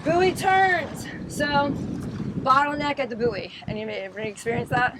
Buoy turns. So bottleneck at the buoy. Anybody experience that?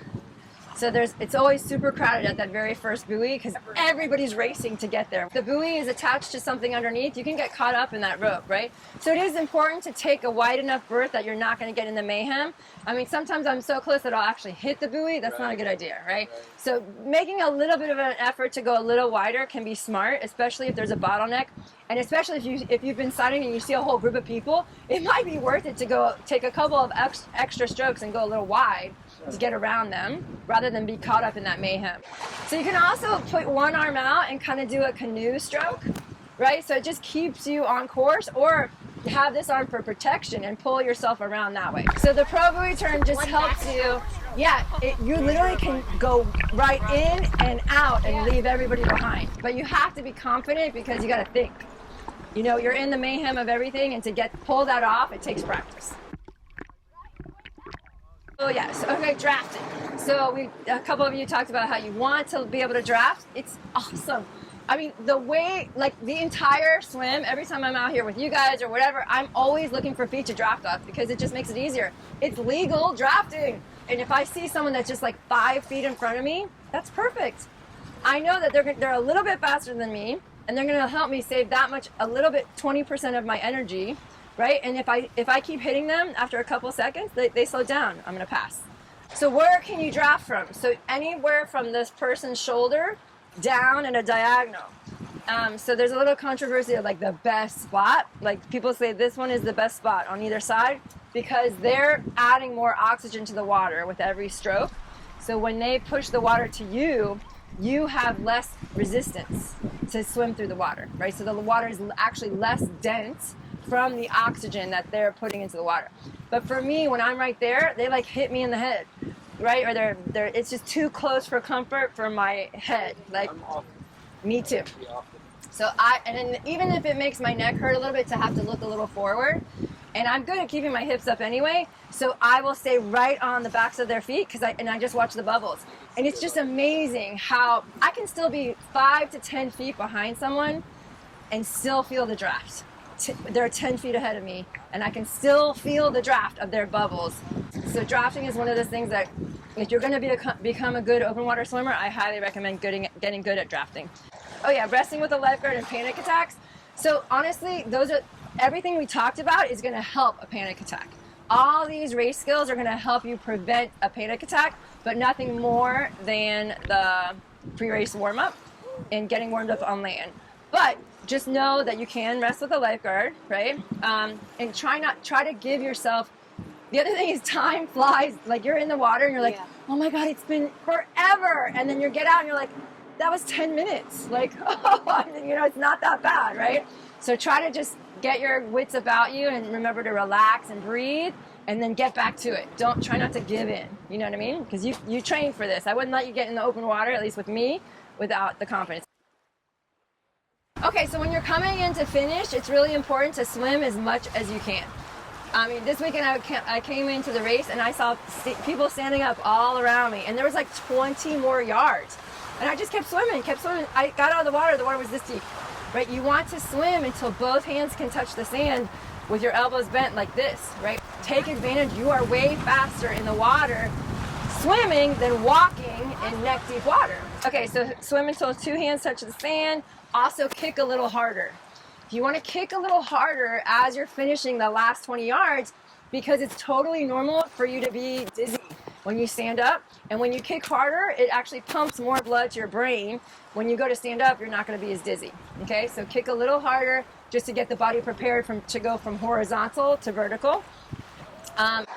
So it's always super crowded at that very first buoy because everybody's racing to get there. The buoy is attached to something underneath. You can get caught up in that rope, right? So it is important to take a wide enough berth that you're not going to get in the mayhem. I mean, sometimes I'm so close that I'll actually hit the buoy. That's not a good idea, right? So making a little bit of an effort to go a little wider can be smart, especially if there's a bottleneck. And especially if you've been sighting and you see a whole group of people, it might be worth it to go take a couple of extra strokes and go a little wide to get around them rather than be caught up in that mayhem. So you can also put one arm out and kind of do a canoe stroke, right? So it just keeps you on course, or have this arm for protection and pull yourself around that way. So the pro buoy turn just helps you. Yeah, you literally can go right in and out and leave everybody behind. But you have to be confident because you got to think. You know, you're in the mayhem of everything, and to pull that off, it takes practice. Oh yes, okay, drafting. So a couple of you talked about how you want to be able to draft. It's awesome. I mean, the way, like the entire swim, every time I'm out here with you guys or whatever, I'm always looking for feet to draft off because it just makes it easier. It's legal drafting. And if I see someone that's just like 5 feet in front of me, that's perfect. I know that they're a little bit faster than me, and they're gonna help me save that much, a little bit, 20% of my energy. Right? And if I keep hitting them after a couple seconds, they slow down. I'm going to pass. So where can you draft from? So anywhere from this person's shoulder down and a diagonal. So there's a little controversy of like the best spot. Like people say this one is the best spot on either side because they're adding more oxygen to the water with every stroke. So when they push the water to you, you have less resistance to swim through the water, right? So the water is actually less dense from the oxygen that they're putting into the water. But for me, when I'm right there, they like hit me in the head, right? Or it's just too close for comfort for my head. Like, me too. So even if it makes my neck hurt a little bit to have to look a little forward, and I'm good at keeping my hips up anyway, so I will stay right on the backs of their feet and I just watch the bubbles. And it's just amazing how I can still be 5 to 10 feet behind someone and still feel the draft. They're 10 feet ahead of me, and I can still feel the draft of their bubbles. So drafting is one of those things that if you're going to become a good open water swimmer, I highly recommend getting good at drafting. Oh yeah, resting with a lifeguard and panic attacks. So honestly, everything we talked about is going to help a panic attack. All these race skills are going to help you prevent a panic attack, but nothing more than the pre-race warm-up and getting warmed up on land. But just know that you can rest with a lifeguard, right? And try to give yourself. The other thing is time flies. Like you're in the water and you're like, oh my God, it's been forever. And then you get out and you're like, that was 10 minutes. Like, oh, it's not that bad, right? So try to just get your wits about you and remember to relax and breathe and then get back to it. Try not to give in. You know what I mean? Because you trained for this. I wouldn't let you get in the open water, at least with me, without the confidence. Okay, so when you're coming in to finish, it's really important to swim as much as you can. I mean, this weekend I came into the race and I saw people standing up all around me, and there was like 20 more yards. And I just kept swimming. I got out of the water was this deep, right? You want to swim until both hands can touch the sand with your elbows bent like this, right? Take advantage. You are way faster in the water swimming than walking in neck deep water. Okay, so swim until 2 hands touch the sand. Also kick a little harder. If you want to kick a little harder as you're finishing the last 20 yards, because it's totally normal for you to be dizzy when you stand up. And when you kick harder, it actually pumps more blood to your brain. When you go to stand up, you're not going to be as dizzy. Okay, so kick a little harder just to get the body prepared to go from horizontal to vertical.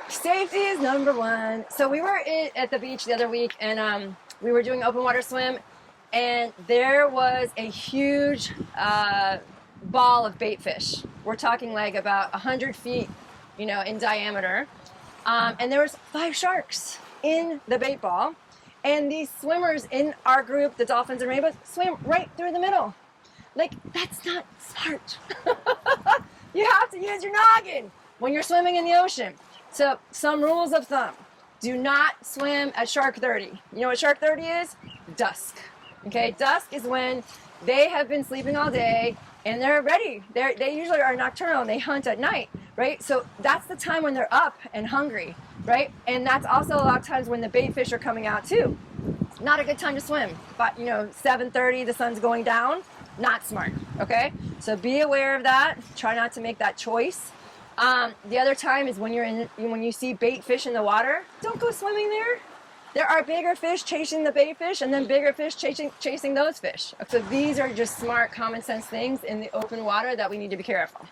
Safety is number one. So we were at the beach the other week, and we were doing open water swim, and there was a huge ball of bait fish. We're talking like about 100 feet, in diameter. And there was 5 sharks in the bait ball. And these swimmers in our group, the Dolphins and Rainbows, swam right through the middle. Like, that's not smart. You have to use your noggin when you're swimming in the ocean. So some rules of thumb. Do not swim at shark 30. You know what shark 30 is? Dusk. Okay, dusk is when they have been sleeping all day and they're ready. They usually are nocturnal and they hunt at night. right? So that's the time when they're up and hungry, right? And that's also a lot of times when the bait fish are coming out too. Not a good time to swim, but 7:30, the sun's going down, not smart, okay? So be aware of that. Try not to make that choice. The other time is when when you see bait fish in the water, don't go swimming there. There are bigger fish chasing the bait fish and then bigger fish chasing those fish. So these are just smart, common sense things in the open water that we need to be careful.